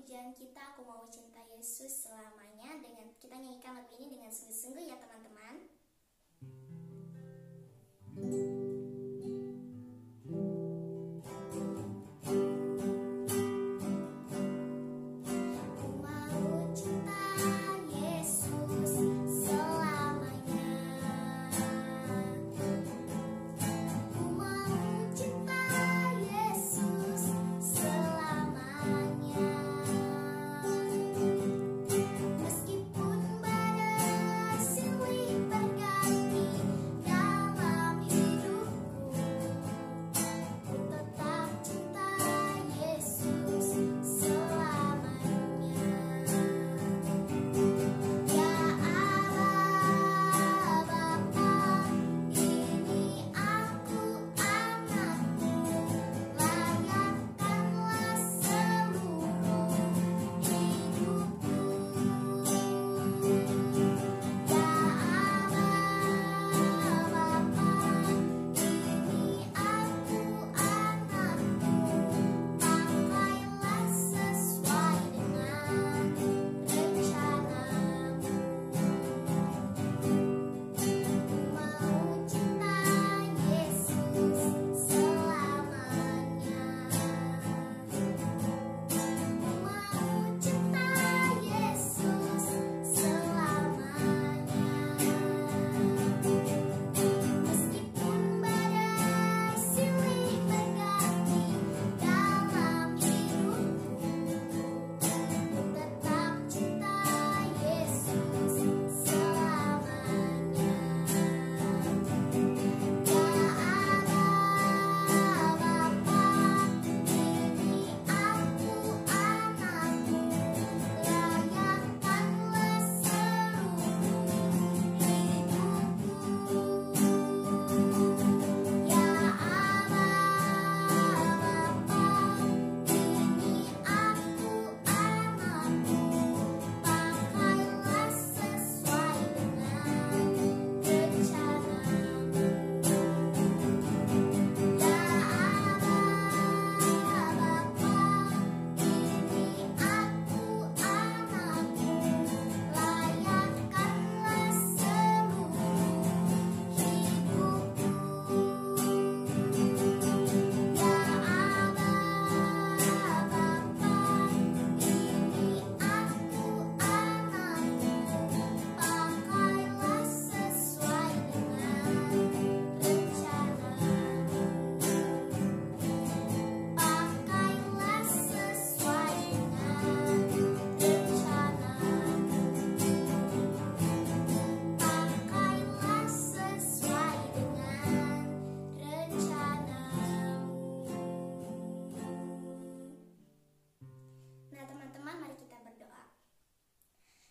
pujian kita, Aku Mau Cinta Yesus Selamanya. Dengan kita nyanyikan lagu ini dengan sungguh-sungguh ya teman-teman.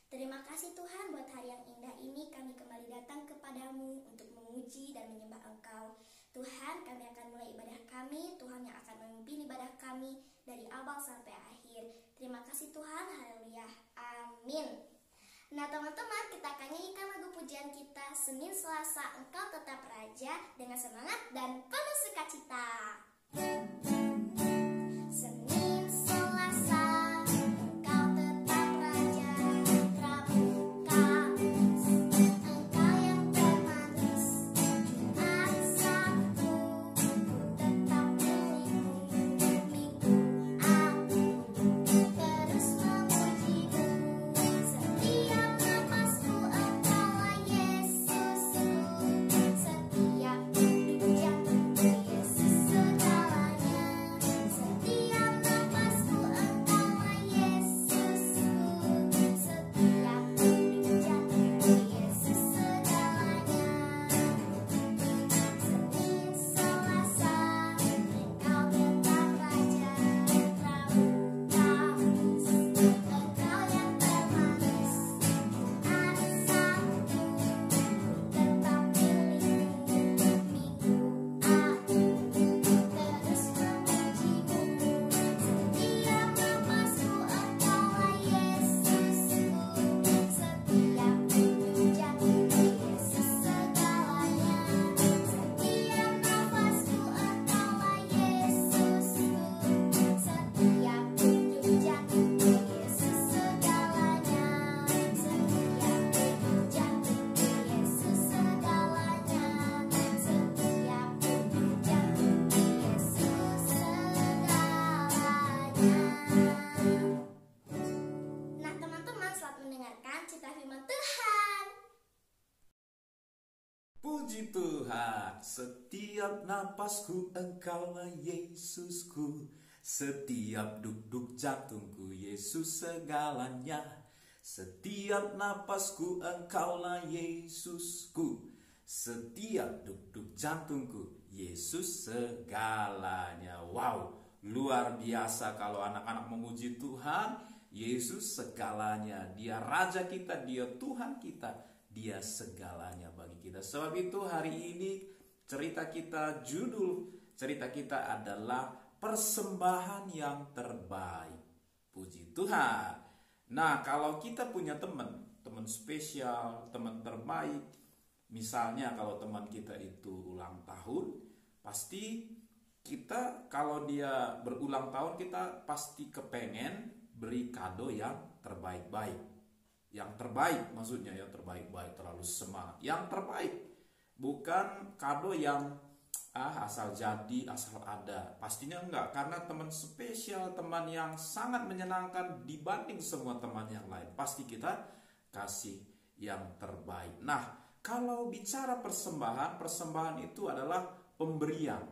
Terima kasih Tuhan buat hari yang indah ini. Kami kembali datang kepadamu untuk memuji dan menyembah Engkau. Tuhan, kami akan mulai ibadah kami. Tuhan yang akan memimpin ibadah kami dari awal sampai akhir. Terima kasih Tuhan. Haleluya. Amin. Nah teman-teman, kita akan nyanyikan lagu pujian kita Senin Selasa Engkau Tetap Raja dengan semangat dan penuh sukacita. Senin Selasa Engkau tetap Raja, Rabu Kamis Engkau yang termanis, Jumat Sabtu tetap milikmu, Minggu aku terus memujimu, setiap napasku Engkaulah Yesusku, setiap detik jantungku Yesus segalanya. Puji Tuhan, setiap napasku Engkaulah Yesusku, setiap duk-duk jantungku Yesus segalanya. Setiap napasku Engkaulah Yesusku, setiap duk-duk jantungku Yesus segalanya. Wow, luar biasa kalau anak-anak memuji Tuhan. Yesus segalanya, Dia Raja kita, Dia Tuhan kita, Dia segalanya bagi kita. Sebab itu hari ini judul cerita kita adalah persembahan yang terbaik. Puji Tuhan. Nah, kalau kita punya teman spesial, teman terbaik, misalnya kalau teman kita itu ulang tahun, pasti kita kalau dia berulang tahun kita pasti kepengen beri kado yang terbaik-baik. Yang terbaik maksudnya yang terbaik-baik, terlalu semangat. Yang terbaik, bukan kado yang asal jadi, asal ada. Pastinya enggak, karena teman spesial, teman yang sangat menyenangkan dibanding semua teman yang lain. Pasti kita kasih yang terbaik. Nah, kalau bicara persembahan itu adalah pemberian.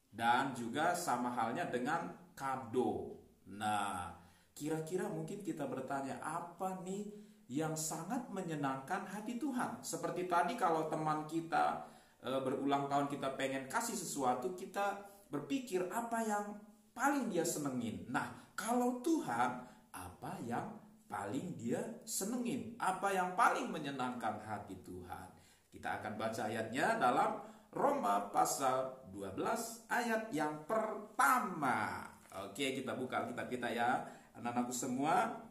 Dan juga sama halnya dengan kado. Nah, kira-kira mungkin kita bertanya, apa nih yang sangat menyenangkan hati Tuhan? Seperti tadi kalau teman kita berulang tahun, kita pengen kasih sesuatu, kita berpikir apa yang paling dia senengin. Nah, kalau Tuhan, apa yang paling dia senengin? Apa yang paling menyenangkan hati Tuhan? Kita akan baca ayatnya dalam Roma pasal 12 ayat yang pertama. Oke, kita buka kitab kita ya, anak-anakku semua.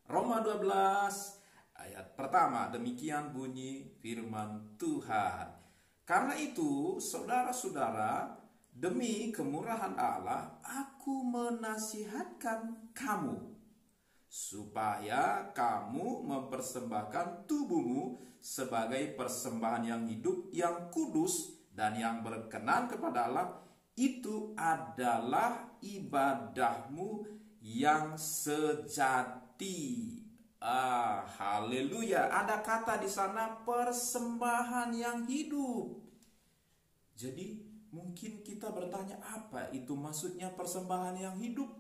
Roma 12 ayat pertama, demikian bunyi firman Tuhan. Karena itu, saudara-saudara, demi kemurahan Allah, aku menasihatkan kamu, supaya kamu mempersembahkan tubuhmu sebagai persembahan yang hidup, yang kudus, dan yang berkenan kepada Allah. Itu adalah ibadahmu yang sejati. Haleluya. Ada kata di sana persembahan yang hidup. Jadi mungkin kita bertanya, apa itu maksudnya persembahan yang hidup?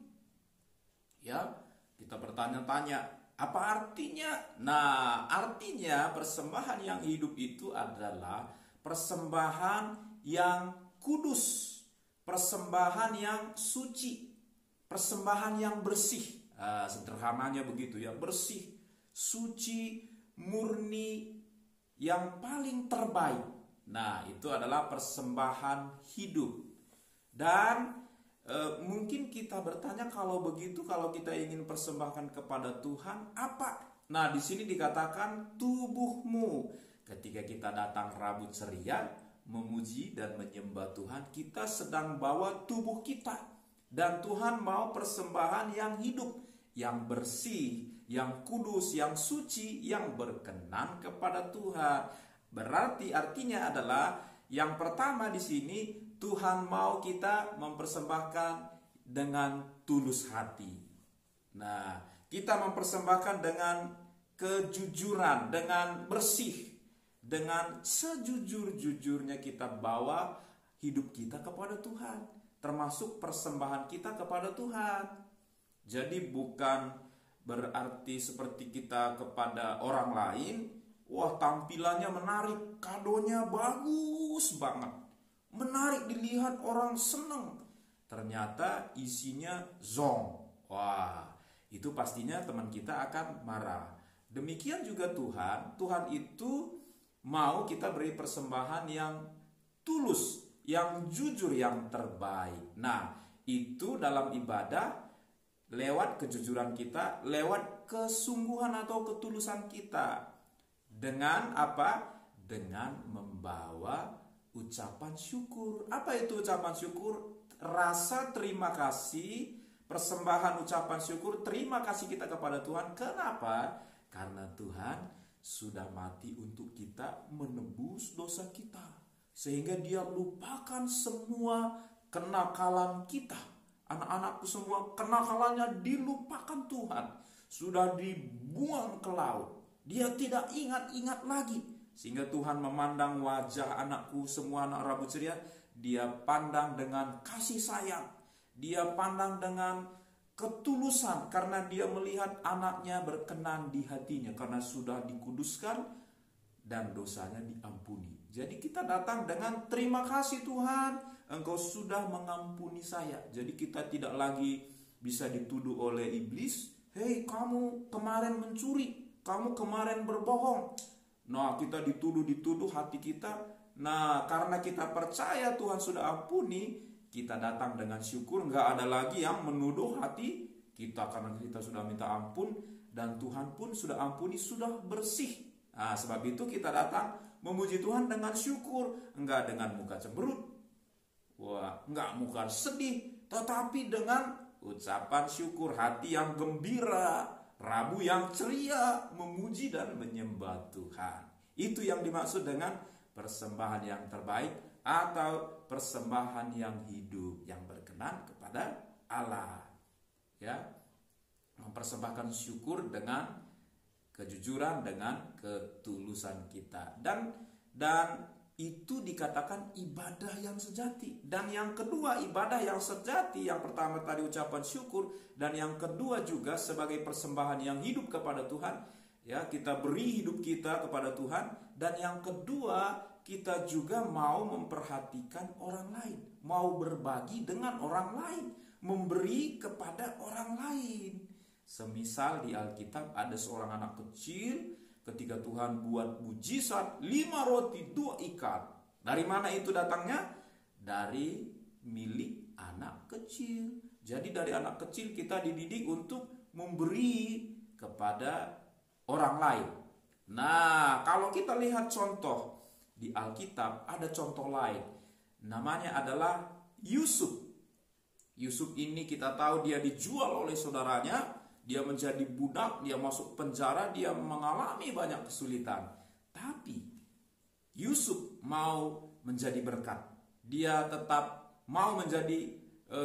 Ya, kita bertanya-tanya, apa artinya? Nah, artinya persembahan yang hidup itu adalah persembahan yang kudus, persembahan yang suci, persembahan yang bersih. Sederhananya begitu ya, bersih, suci, murni, yang paling terbaik. Nah, itu adalah persembahan hidup. Dan mungkin kita bertanya, kalau begitu, kalau kita ingin persembahkan kepada Tuhan, apa? Nah, di sini dikatakan tubuhmu. Ketika kita datang rambut ceria, memuji dan menyembah Tuhan, kita sedang bawa tubuh kita. Dan Tuhan mau persembahan yang hidup, yang bersih, yang kudus, yang suci, yang berkenan kepada Tuhan. Berarti artinya adalah yang pertama di sini, Tuhan mau kita mempersembahkan dengan tulus hati. Nah, kita mempersembahkan dengan kejujuran, dengan bersih, dengan sejujur-jujurnya kita bawa hidup kita kepada Tuhan, termasuk persembahan kita kepada Tuhan. Jadi bukan berarti seperti kita kepada orang lain, wah tampilannya menarik, kadonya bagus banget, menarik dilihat, orang seneng. Ternyata isinya zong. Wah, itu pastinya teman kita akan marah. Demikian juga Tuhan itu mau kita beri persembahan yang tulus, yang jujur, yang terbaik. Nah, itu dalam ibadah lewat kejujuran kita, lewat kesungguhan atau ketulusan kita. Dengan apa? Dengan membawa ucapan syukur. Apa itu ucapan syukur? Rasa terima kasih, persembahan ucapan syukur, terima kasih kita kepada Tuhan. Kenapa? Karena Tuhan sudah mati untuk kita, menebus dosa kita, sehingga Dia lupakan semua kenakalan kita. Anak-anakku semua, kenakalannya dilupakan Tuhan, sudah dibuang ke laut. Dia tidak ingat-ingat lagi. Sehingga Tuhan memandang wajah anakku, semua anak Rabu Ceria, Dia pandang dengan kasih sayang. Dia pandang dengan ketulusan karena Dia melihat anaknya berkenan di hatinya karena sudah dikuduskan dan dosanya diampuni. Jadi kita datang dengan terima kasih Tuhan, Engkau sudah mengampuni saya. Jadi kita tidak lagi bisa dituduh oleh iblis, hei kamu kemarin mencuri, kamu kemarin berbohong. Nah kita dituduh hati kita. Nah karena kita percaya Tuhan sudah ampuni, kita datang dengan syukur. Nggak ada lagi yang menuduh hati kita karena kita sudah minta ampun dan Tuhan pun sudah ampuni, sudah bersih. Nah sebab itu kita datang memuji Tuhan dengan syukur, enggak dengan muka cemberut, enggak muka sedih, tetapi dengan ucapan syukur, hati yang gembira, Rabu yang ceria, memuji dan menyembah Tuhan. Itu yang dimaksud dengan persembahan yang terbaik atau persembahan yang hidup, yang berkenan kepada Allah. Ya, mempersembahkan syukur dengan kejujuran, dengan ketulusan kita. Dan itu dikatakan ibadah yang sejati. Dan yang kedua, ibadah yang sejati, yang pertama tadi ucapan syukur, dan yang kedua juga sebagai persembahan yang hidup kepada Tuhan. Ya, kita beri hidup kita kepada Tuhan. Dan yang kedua, kita juga mau memperhatikan orang lain, mau berbagi dengan orang lain, memberi kepada orang lain. Semisal di Alkitab ada seorang anak kecil, ketika Tuhan buat mujizat 5 roti 2 ikan. Dari mana itu datangnya? Dari milik anak kecil. Jadi dari anak kecil kita dididik untuk memberi kepada orang lain. Nah, kalau kita lihat contoh di Alkitab, ada contoh lain. Namanya adalah Yusuf. Yusuf ini kita tahu dia dijual oleh saudaranya. Dia menjadi budak, dia masuk penjara, dia mengalami banyak kesulitan. Tapi Yusuf mau menjadi berkat. Dia tetap mau menjadi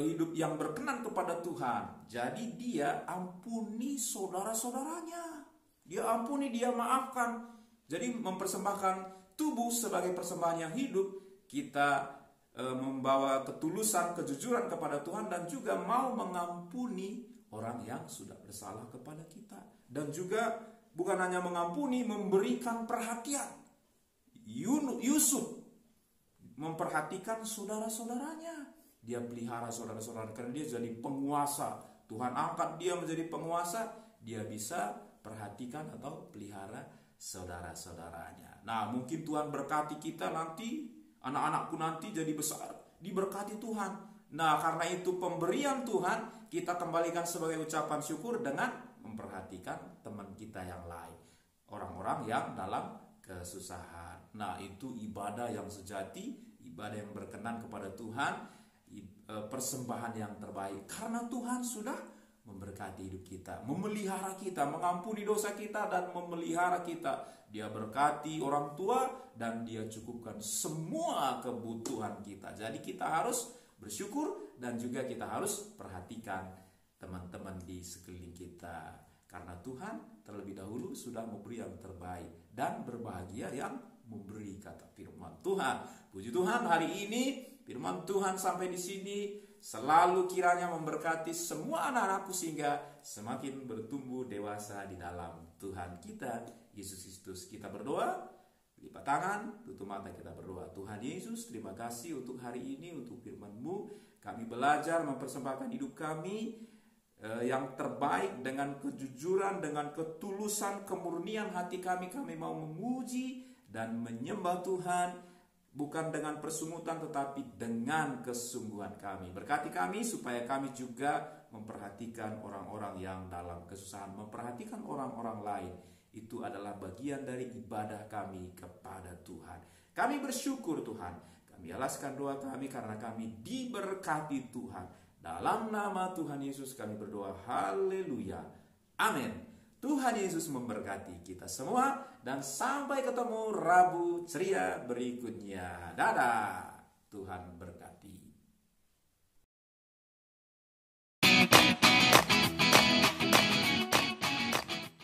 hidup yang berkenan kepada Tuhan. Jadi dia ampuni saudara-saudaranya. Dia ampuni, dia maafkan. Jadi mempersembahkan tubuh sebagai persembahan yang hidup. Kita membawa ketulusan, kejujuran kepada Tuhan dan juga mau mengampuni orang yang sudah bersalah kepada kita. Dan juga bukan hanya mengampuni, memberikan perhatian. Yusuf memperhatikan saudara-saudaranya. Dia pelihara saudara-saudaranya karena dia jadi penguasa. Tuhan angkat dia menjadi penguasa. Dia bisa perhatikan atau pelihara saudara-saudaranya. Nah mungkin Tuhan berkati kita nanti, anak-anakku nanti jadi besar, diberkati Tuhan. Nah karena itu pemberian Tuhan kita kembalikan sebagai ucapan syukur dengan memperhatikan teman kita yang lain, orang-orang yang dalam kesusahan. Nah itu ibadah yang sejati, ibadah yang berkenan kepada Tuhan, persembahan yang terbaik. Karena Tuhan sudah memberkati hidup kita, memelihara kita, mengampuni dosa kita dan memelihara kita. Dia berkati orang tua dan dia cukupkan semua kebutuhan kita. Jadi kita harus bersyukur dan juga kita harus perhatikan teman-teman di sekeliling kita. Karena Tuhan terlebih dahulu sudah memberi yang terbaik dan berbahagia yang memberi, kata firman Tuhan. Puji Tuhan, hari ini firman Tuhan sampai di sini. Selalu kiranya memberkati semua anak-anakku sehingga semakin bertumbuh dewasa di dalam Tuhan kita Yesus Kristus. Kita berdoa, lipat tangan, tutup mata, kita berdoa. Tuhan Yesus, terima kasih untuk hari ini, untuk firman-Mu. Kami belajar mempersembahkan hidup kami yang terbaik dengan kejujuran, dengan ketulusan, kemurnian hati kami. Kami mau memuji dan menyembah Tuhan, bukan dengan persungutan tetapi dengan kesungguhan kami. Berkati kami supaya kami juga memperhatikan orang-orang yang dalam kesusahan, memperhatikan orang-orang lain. Itu adalah bagian dari ibadah kami kepada Tuhan. Kami bersyukur Tuhan. Kami alaskan doa kami karena kami diberkati Tuhan. Dalam nama Tuhan Yesus kami berdoa. Haleluya. Amin. Tuhan Yesus memberkati kita semua. Dan sampai ketemu Rabu ceria berikutnya. Dadah. Tuhan berkati.